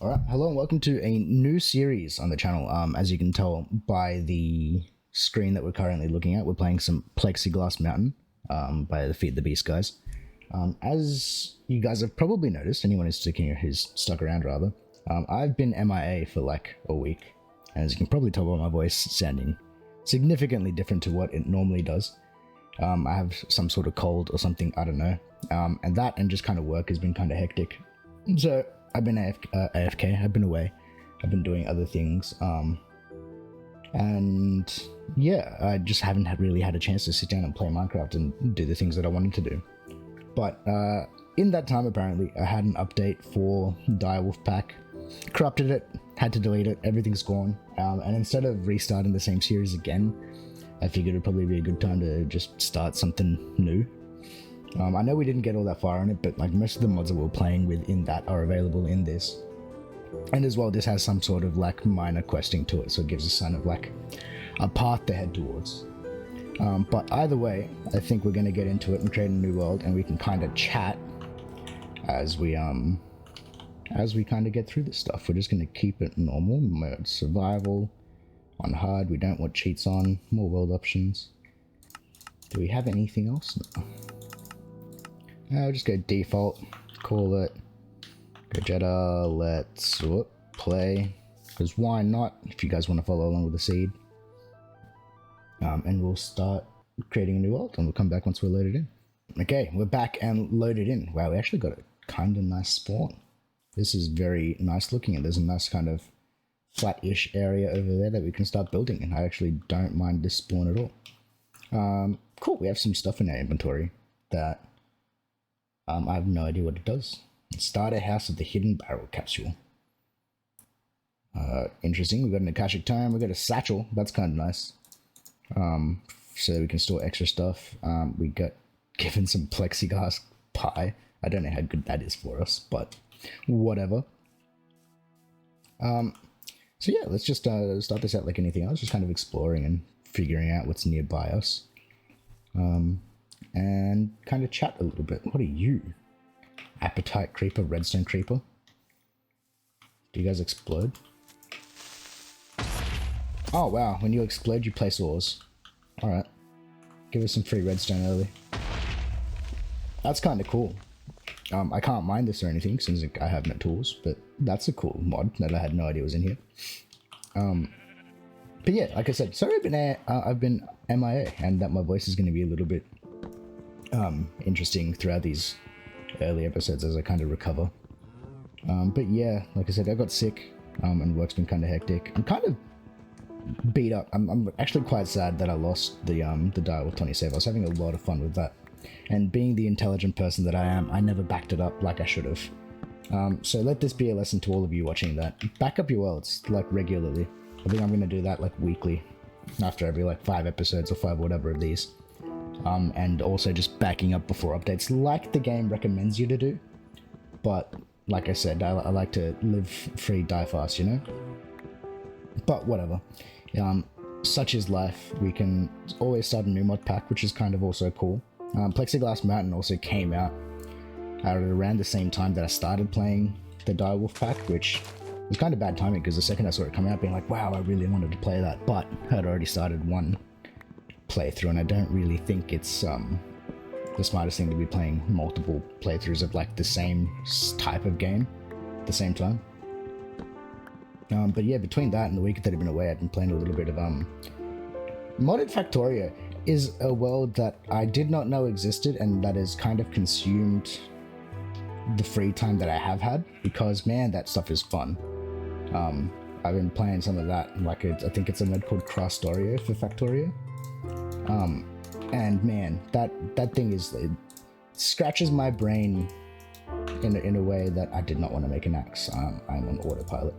Alright, hello and welcome to a new series on the channel. As you can tell by the screen that we're currently looking at, we're playing some Plexiglass Mountain by the Feed the Beast guys. As you guys have probably noticed, anyone who's stuck around rather, I've been MIA for like a week, and as you can probably tell by my voice sounding significantly different to what it normally does. I have some sort of cold or something, I don't know, and that and just kind of work has been kind of hectic. So I've been AFK, I've been away, I've been doing other things, and yeah, I just haven't really had a chance to sit down and play Minecraft and do the things that I wanted to do. But in that time, apparently, I had an update for Direwolf Pack, corrupted it, had to delete it, everything's gone, and instead of restarting the same series again, I figured it'd probably be a good time to just start something new. I know we didn't get all that far on it, but like most of the mods that we're playing with in that are available in this. And as well, this has some sort of like minor questing to it, so it gives us kind of like a path to head towards. But either way, I think we're going to get into it and create a new world, and we can kind of chat as we kind of get through this stuff. We're just going to keep it normal mode, survival, on hard. We don't want cheats on, more world options. Do we have anything else? No. I'll just go default, call it Gogeta, let's play, because why not, if you guys want to follow along with the seed. And we'll start creating a new world, and we'll come back once we're loaded in. Okay, we're back and loaded in. Wow, we actually got a kind of nice spawn. This is very nice looking, and there's a nice kind of flat-ish area over there that we can start building, and I actually don't mind this spawn at all. Cool, we have some stuff in our inventory that I have no idea what it does. Start a house with the hidden barrel capsule. Interesting. We've got an Akashic Tome. We've got a satchel. That's kind of nice. So we can store extra stuff. We got given some plexiglass pie. I don't know how good that is for us, but whatever. So yeah, let's just start this out like anything else. Just kind of exploring and figuring out what's nearby us. And kind of chat a little bit. What are you? Appetite creeper, redstone creeper. Do you guys explode? Oh wow, when you explode you place ores. Alright. Give us some free redstone early. That's kind of cool. I can't mine this or anything since I have no tools, but that's a cool mod that I had no idea was in here. But yeah, like I said, sorry I've been MIA, and that my voice is going to be a little bit interesting throughout these early episodes as I kind of recover. But yeah, like I said, I got sick, and work's been kind of hectic. I'm kind of beat up. I'm actually quite sad that I lost the Direwolf 20 save. I was having a lot of fun with that, and being the intelligent person that I am, I never backed it up like I should have. So let this be a lesson to all of you watching that. Back up your worlds, like regularly. I think I'm going to do that like weekly, after every like 5 episodes or 5 whatever of these. And also just backing up before updates like the game recommends you to do. But like I said, I like to live free, die fast, you know? But whatever. Such is life. We can always start a new mod pack, which is kind of also cool. Plexiglass Mountain also came out around the same time that I started playing the Direwolf pack, which was kind of bad timing because the second I saw it come out, being like, wow, I really wanted to play that, but I had already started one playthrough, and I don't really think it's the smartest thing to be playing multiple playthroughs of like the same type of game at the same time. But yeah, between that and the week that I've been away, I've been playing a little bit of Modded Factorio is a world that I did not know existed, and that has kind of consumed the free time that I have had, because man, that stuff is fun. I've been playing some of that, like I think it's a mod called Crastorio for Factorio. And man, that thing is, it scratches my brain in a way that I did not want to make an axe. I'm on autopilot.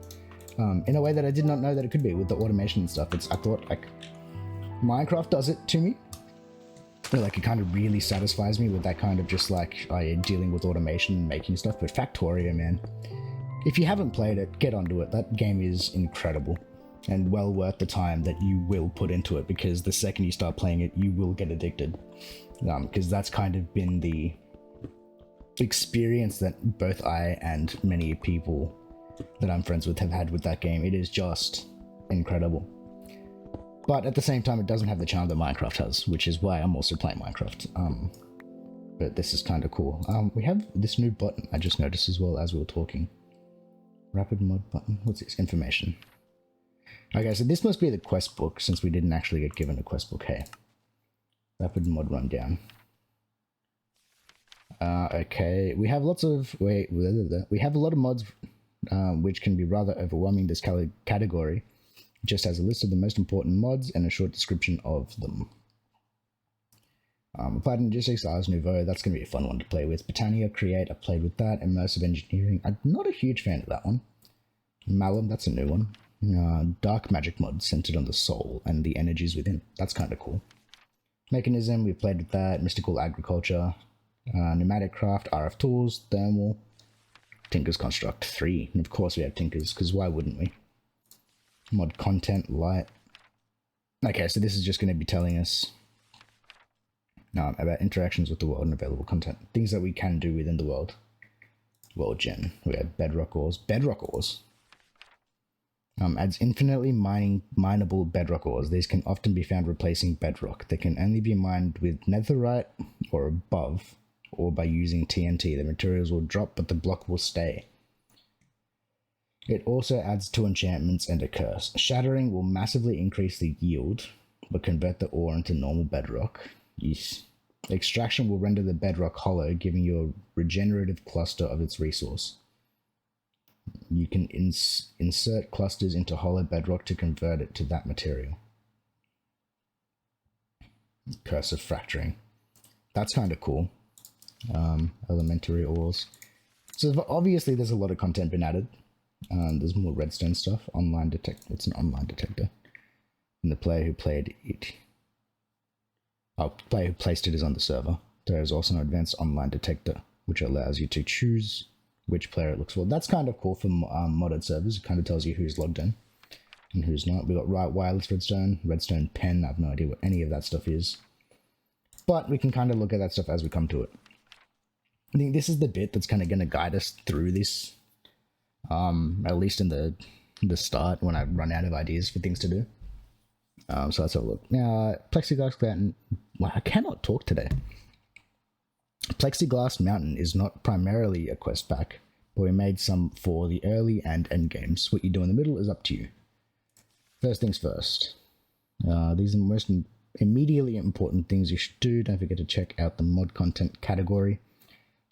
In a way that I did not know that it could be with the automation and stuff. I thought like Minecraft does it to me. Like it kind of really satisfies me with that kind of just like dealing with automation and making stuff. But Factorio, man, if you haven't played it, get onto it. That game is incredible and well worth the time that you will put into it, because the second you start playing it, you will get addicted. Because that's kind of been the experience that both I and many people that I'm friends with have had with that game. It is just incredible. But at the same time, it doesn't have the charm that Minecraft has, which is why I'm also playing Minecraft. But this is kind of cool. We have this new button I just noticed as well as we were talking. Rapid mod button. What's this? Information. Okay, so this must be the quest book, since we didn't actually get given a quest book. Hey. Rapid mod rundown. Okay, we have lots of... we have a lot of mods, which can be rather overwhelming. This category just has a list of the most important mods and a short description of them. Applied Logistics, Ars Nouveau, that's going to be a fun one to play with. Britannia, Create, I played with that. Immersive Engineering, I'm not a huge fan of that one. Malum, that's a new one. Dark Magic mod, centered on the soul and the energies within. That's kind of cool. Mechanism, we played with that. Mystical Agriculture, Pneumatic Craft, RF Tools, Thermal, Tinker's Construct 3. And of course we have Tinkers, because why wouldn't we? Mod Content, Light. Okay, so this is just going to be telling us about interactions with the world and available content. Things that we can do within the world. World Gen. We have Bedrock Ores. Bedrock Ores. Adds infinitely mineable bedrock ores. These can often be found replacing bedrock. They can only be mined with netherite or above, or by using TNT. The materials will drop, but the block will stay. It also adds 2 enchantments and a curse. Shattering will massively increase the yield, but convert the ore into normal bedrock. Yes. Extraction will render the bedrock hollow, giving you a regenerative cluster of its resource. You can insert clusters into hollow bedrock to convert it to that material. Curse of Fracturing. That's kind of cool. Elementary ores. So obviously there's a lot of content been added. There's more redstone stuff. Online detect. It's an online detector. And the player who played it. Player who placed it is on the server. There is also an advanced online detector, which allows you to choose which player it looks for. That's kind of cool for modded servers. It kind of tells you who's logged in and who's not. We got wireless redstone pen. I have no idea what any of that stuff is, but we can kind of look at that stuff as we come to it. I think this is the bit that's kind of going to guide us through this, at least in the start when I run out of ideas for things to do. So let's have a look. Now, Plexiglass Mountain. Wow, I cannot talk today. Plexiglass Mountain is not primarily a quest pack, but we made some for the early and end games. What you do in the middle is up to you. First things first. These are the most immediately important things you should do. Don't forget to check out the mod content category.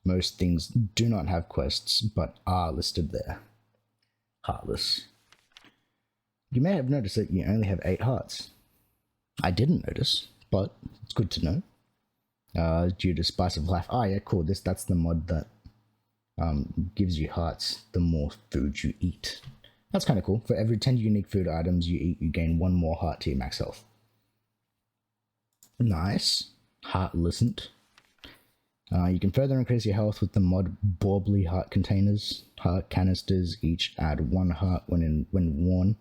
Most things do not have quests, but are listed there. Heartless. You may have noticed that you only have 8 hearts. I didn't notice, but it's good to know. Due to Spice of Life. Oh yeah, cool. That's the mod that gives you hearts the more food you eat. That's kind of cool. For every 10 unique food items you eat, you gain 1 more heart to your max health. Nice. Heart listened. You can further increase your health with the mod Borbly heart containers. Heart canisters each add 1 heart when worn.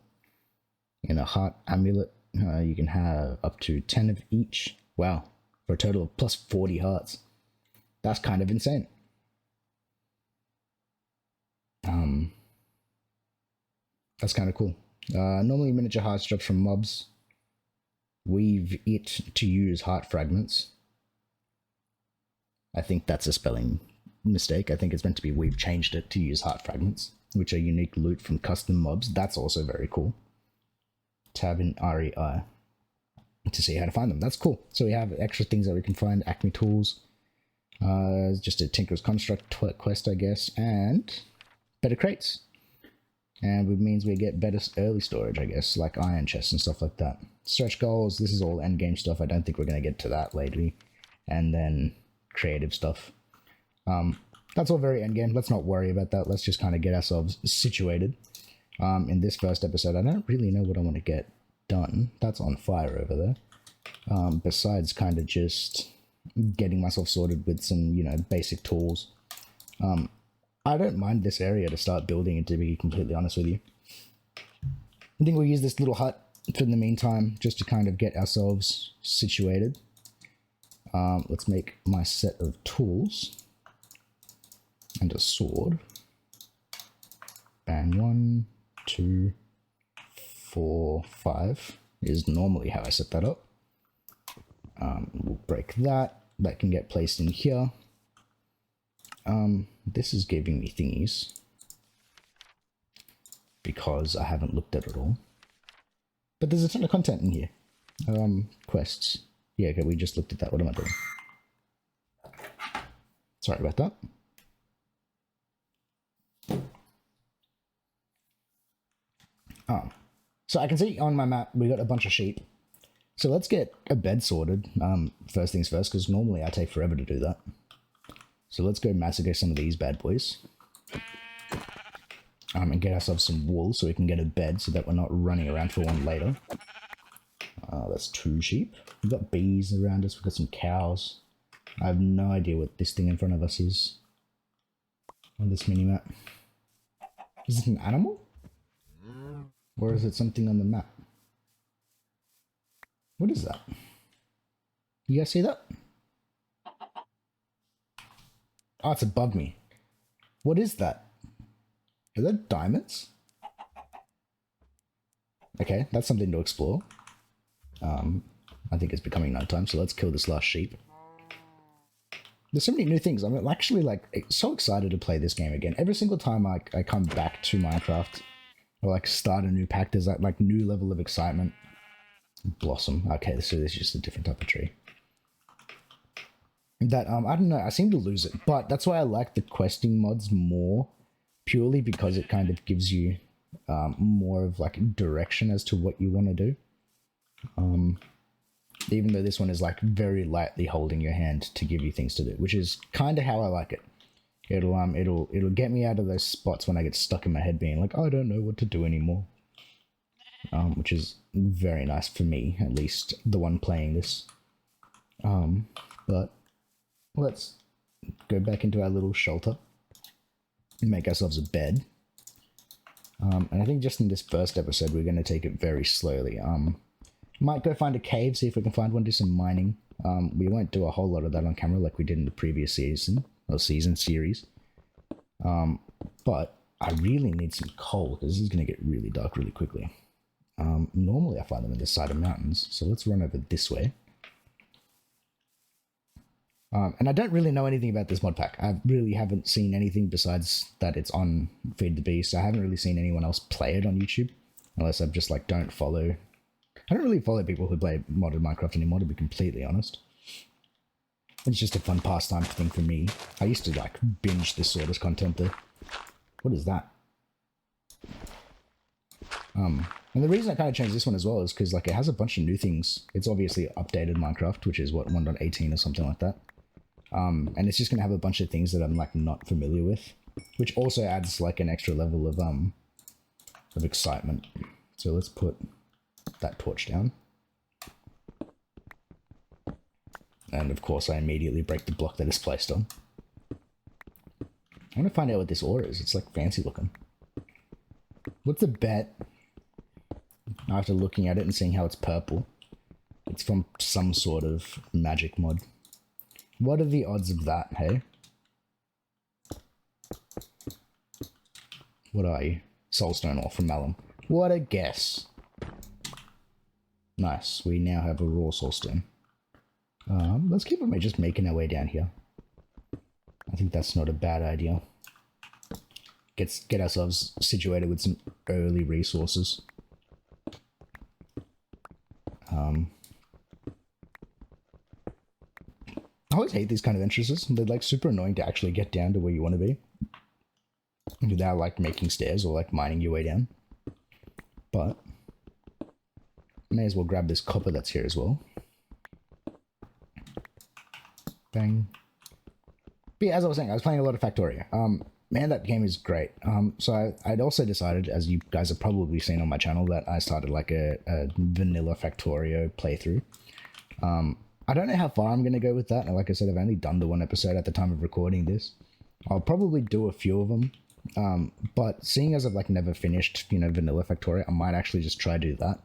In a heart amulet, you can have up to 10 of each. Wow. For a total of plus 40 hearts. That's kind of insane. That's kind of cool. Normally miniature hearts drops from mobs. Weave it to use heart fragments. I think that's a spelling mistake. I think it's meant to be we've changed it to use heart fragments, which are unique loot from custom mobs. That's also very cool. Tab in REI to see how to find them. That's cool. So we have extra things that we can find. Acme tools. Just a Tinker's Construct quest, I guess. And better crates. And it means we get better early storage, I guess, like iron chests and stuff like that. Stretch goals. This is all endgame stuff. I don't think we're going to get to that lately. And then creative stuff. That's all very endgame. Let's not worry about that. Let's just kind of get ourselves situated. In this first episode, I don't really know what I want to get done. That's on fire over there. Besides kind of just getting myself sorted with some, basic tools. I don't mind this area to start building it, to be completely honest with you. I think we'll use this little hut for the meantime, just to kind of get ourselves situated. Let's make my set of tools and a sword. Bang, 1, 2, 4, 5 is normally how I set that up. We'll break that. That can get placed in here. This is giving me thingies because I haven't looked at it all. But there's a ton of content in here. Quests. Yeah, okay, we just looked at that. What am I doing? Sorry about that. So I can see on my map we got a bunch of sheep. So let's get a bed sorted. First things first, because normally I take forever to do that. So let's go massacre some of these bad boys. And get ourselves some wool so we can get a bed so that we're not running around for one later. That's 2 sheep. We've got bees around us. We've got some cows. I have no idea what this thing in front of us is on this mini-map. Is it an animal? Or is it something on the map? What is that? You guys see that? Oh, it's above me. What is that? Are that diamonds? Okay, that's something to explore. I think it's becoming nighttime, so let's kill this last sheep. There's so many new things. I'm actually like so excited to play this game again. Every single time I come back to Minecraft or like start a new pack, there's that like new level of excitement. Blossom. Okay, so this is just a different type of tree. That I don't know, I seem to lose it, but that's why I like the questing mods more, purely because it kind of gives you more of like direction as to what you want to do. Even though this one is like very lightly holding your hand to give you things to do, which is kind of how I like it. It'll get me out of those spots when I get stuck in my head being like, I don't know what to do anymore. Which is very nice for me, at least the one playing this. But let's go back into our little shelter and make ourselves a bed. And I think just in this first episode, we're going to take it very slowly. Might go find a cave, see if we can find one, do some mining. We won't do a whole lot of that on camera like we did in the previous season, or series. But I really need some coal, because this is going to get really dark really quickly. Normally I find them in this side of mountains, so let's run over this way. And I don't really know anything about this mod pack. I really haven't seen anything besides that it's on Feed the Beast. I haven't really seen anyone else play it on YouTube, unless I've just like don't really follow people who play modded Minecraft anymore, to be completely honest. It's just a fun pastime thing for me. I used to like binge this sort of content though. What is that? And the reason I kind of changed this one as well is because like it has a bunch of new things. It's obviously updated Minecraft, which is what 1.18 or something like that. And it's just gonna have a bunch of things that I'm like not familiar with, which also adds like an extra level of excitement. So let's put that torch down. And of course I immediately break the block that it's placed on. I want to find out what this ore is. It's like fancy looking. What's the bet? After looking at it and seeing how it's purple, it's from some sort of magic mod. What are the odds of that, hey? What are you? Soulstone ore from Malum. What a guess. Nice. We now have a raw soulstone. Let's keep on just making our way down here. I think that's not a bad idea. Get ourselves situated with some early resources. I always hate these kind of entrances. They're like super annoying to actually get down to where you want to be without like making stairs or like mining your way down. But may as well grab this copper that's here as well. Bang. But yeah, as I was saying, I was playing a lot of Factorio. Man, that game is great. So I'd also decided, as you guys have probably seen on my channel, that I started like a vanilla Factorio playthrough. I don't know how far I'm going to go with that. And like I said, I've only done the one episode at the time of recording this. I'll probably do a few of them. But seeing as I've like never finished, vanilla Factorio, I might actually just try to do that.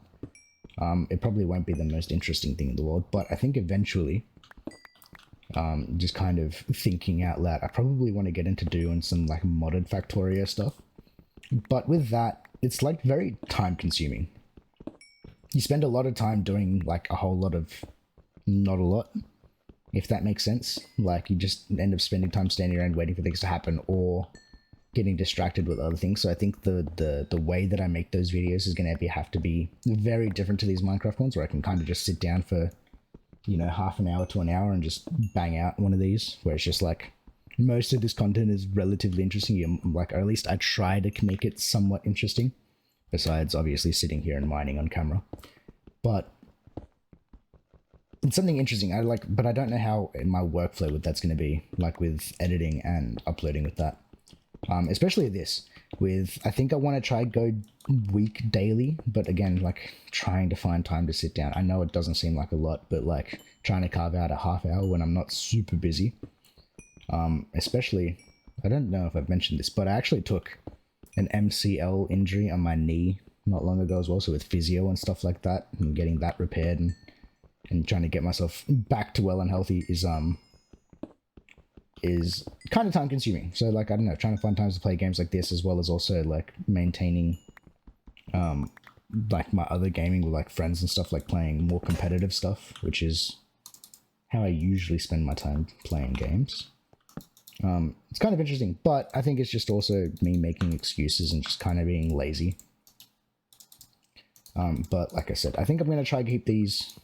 It probably won't be the most interesting thing in the world, but I think eventually, just kind of thinking out loud, I probably want to get into doing some like modded Factorio stuff. But with that, it's like very time consuming. You spend a lot of time doing like a whole lot of not a lot, if that makes sense. Like you just end up spending time standing around waiting for things to happen or getting distracted with other things. So I think the way that I make those videos is going to have to be very different to these Minecraft ones, where I can kind of just sit down for, you know, half an hour to an hour and just bang out one of these, where it's just like most of this content is relatively interesting. Like, or at least I try to make it somewhat interesting, besides obviously sitting here and mining on camera. But it's something interesting. I like, but I don't know how my workflow with that's going to be, like with editing and uploading with that. Especially this, with, I think I want to try go week daily, but again, like trying to find time to sit down. I know it doesn't seem like a lot, but like trying to carve out a half hour when I'm not super busy. Especially, I don't know if I've mentioned this, but I actually took an MCL injury on my knee not long ago as well. So with physio and stuff like that, and getting that repaired and trying to get myself back to well and healthy is kind of time consuming. So like, I don't know, trying to find times to play games like this, as well as also like maintaining like my other gaming with like friends and stuff, like playing more competitive stuff, which is how I usually spend my time playing games. It's kind of interesting, but I think it's just also me making excuses and just kind of being lazy. But like I said, I think I'm going to try to keep these,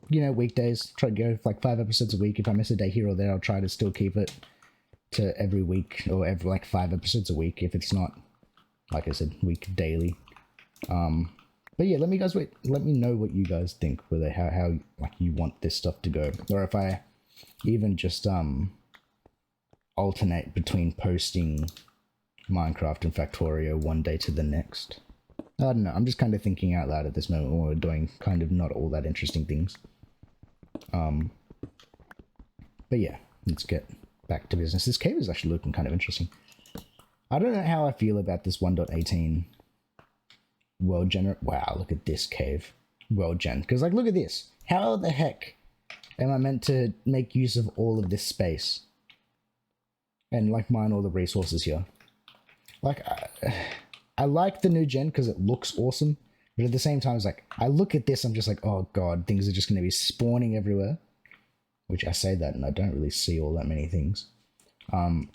you know, weekdays, try to go for like 5 episodes a week. If I miss a day here or there, I'll try to still keep it to every week, or every like 5 episodes a week, if it's not, like I said, week daily. But yeah, let me know what you guys think, whether how like you want this stuff to go, or if I even just alternate between posting Minecraft and Factorio one day to the next. I don't know, I'm just kind of thinking out loud at this moment when we're doing kind of not all that interesting things. But yeah, let's get back to business. This cave is actually looking kind of interesting. I don't know how I feel about this 1.18 world gen. Wow, look at this cave world gen. Because like, look at this. How the heck am I meant to make use of all of this space and like mine all the resources here? Like, I like the new gen because it looks awesome, but at the same time, it's like, I look at this, I'm just like, oh god, things are just going to be spawning everywhere. Which I say that and I don't really see all that many things. And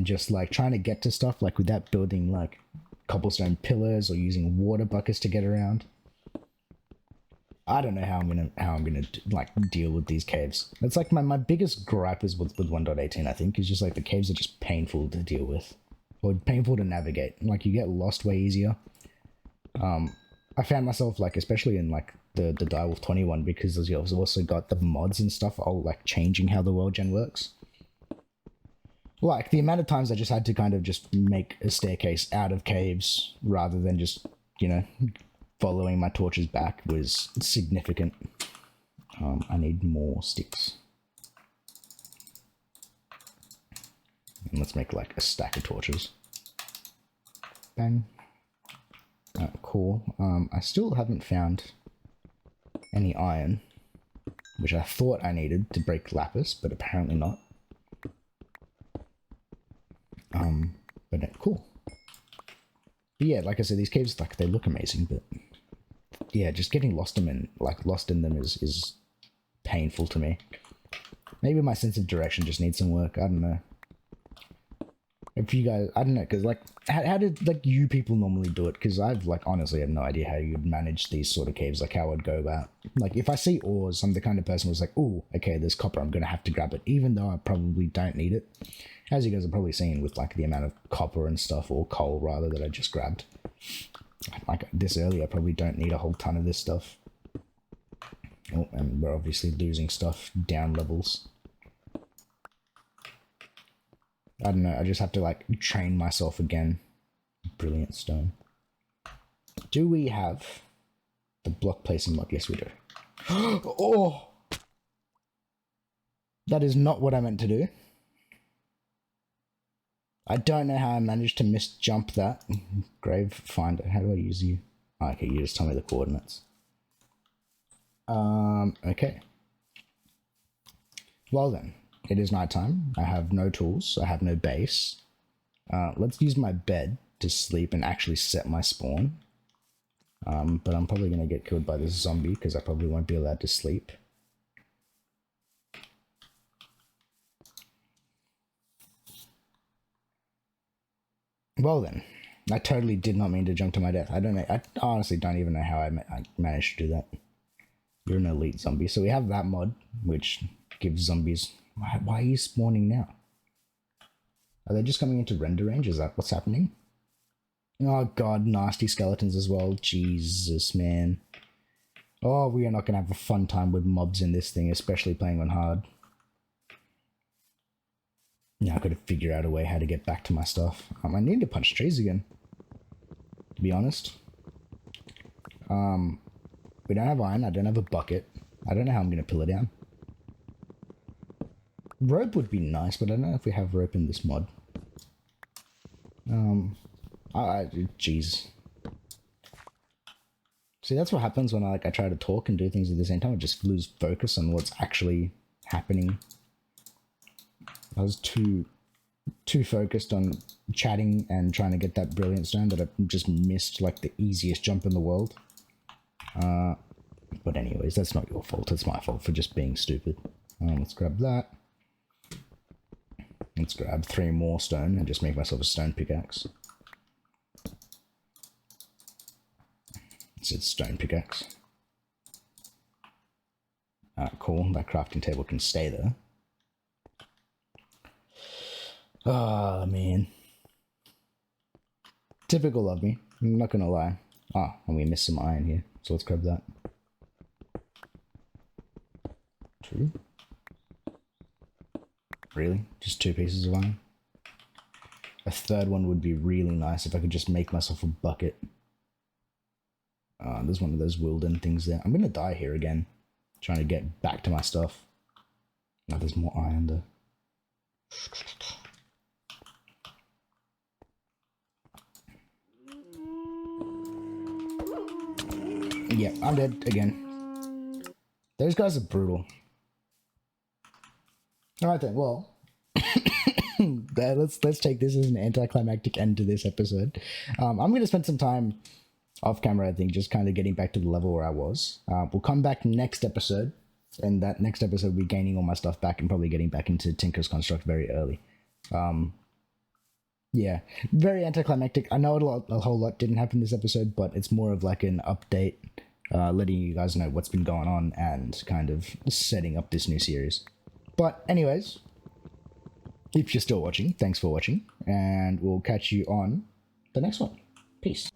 just like trying to get to stuff like without building like cobblestone pillars or using water buckets to get around. I don't know how I'm gonna like deal with these caves. That's like my biggest gripe is with 1.18, I think, is just like the caves are just painful to deal with, or painful to navigate. Like you get lost way easier. I found myself like, especially in like the Direwolf 21, because you've also got the mods and stuff all like changing how the world gen works. Like the amount of times I just had to kind of just make a staircase out of caves rather than just, you know, following my torches back was significant. I need more sticks. And let's make like a stack of torches. Bang. Cool. I still haven't found any iron, which I thought I needed to break lapis, but apparently not. But cool. But yeah, like I said, these caves, like, they look amazing, but yeah, just getting lost in them is painful to me. Maybe my sense of direction just needs some work. I don't know. If you guys, I don't know, because like, how did like you people normally do it? Because I've like honestly have no idea how you'd manage these sort of caves, like how I'd go about. Like if I see ores, I'm the kind of person who's like, oh, okay, there's copper, I'm gonna have to grab it, even though I probably don't need it. As you guys have probably seen with like the amount of copper and stuff, or coal rather, that I just grabbed. Like this early, I probably don't need a whole ton of this stuff. Oh, and we're obviously losing stuff down levels. I don't know, I just have to like train myself again. Brilliant stone. Do we have the block placing mod? Yes, we do. Oh! That is not what I meant to do. I don't know how I managed to misjump that. Grave finder, how do I use you? Oh, okay, you just tell me the coordinates. Okay. Well then. It is nighttime. I have no tools. I have no base. Let's use my bed to sleep and actually set my spawn. But I'm probably going to get killed by this zombie because I probably won't be allowed to sleep. Well then, I totally did not mean to jump to my death. I don't know. I honestly don't even know how I managed to do that. You're an elite zombie. So we have that mod, which gives zombies... Why are you spawning now? Are they just coming into render range? Is that what's happening? Oh god, nasty skeletons as well. Jesus, man. Oh, we are not going to have a fun time with mobs in this thing, especially playing on hard. Now I've got to figure out a way how to get back to my stuff. I need to punch trees again, to be honest. We don't have iron. I don't have a bucket. I don't know how I'm going to pull it down. Rope would be nice, but I don't know if we have rope in this mod. Jeez. See, that's what happens when I try to talk and do things at the same time. I just lose focus on what's actually happening. I was too focused on chatting and trying to get that brilliant stone that I just missed like the easiest jump in the world. But anyways, that's not your fault. It's my fault for just being stupid. Let's grab that. Let's grab 3 more stone and just make myself a stone pickaxe. It's stone pickaxe. Cool. That crafting table can stay there. Oh, man. Typical of me. I'm not gonna lie. Ah, and we missed some iron here. So let's grab that. 2. Really? Just 2 pieces of iron? A 3rd one would be really nice if I could just make myself a bucket. There's one of those Wilden things there. I'm gonna die here again. Trying to get back to my stuff. Now there's more iron there. Yeah, I'm dead again. Those guys are brutal. Alright then, well, let's take this as an anticlimactic end to this episode. I'm going to spend some time off camera, I think, just kind of getting back to the level where I was. We'll come back next episode, and that next episode we'll be gaining all my stuff back and probably getting back into Tinker's Construct very early. Yeah, very anticlimactic. I know a whole lot didn't happen this episode, but it's more of like an update, letting you guys know what's been going on and kind of setting up this new series. But anyways, if you're still watching, thanks for watching, and we'll catch you on the next one. Peace.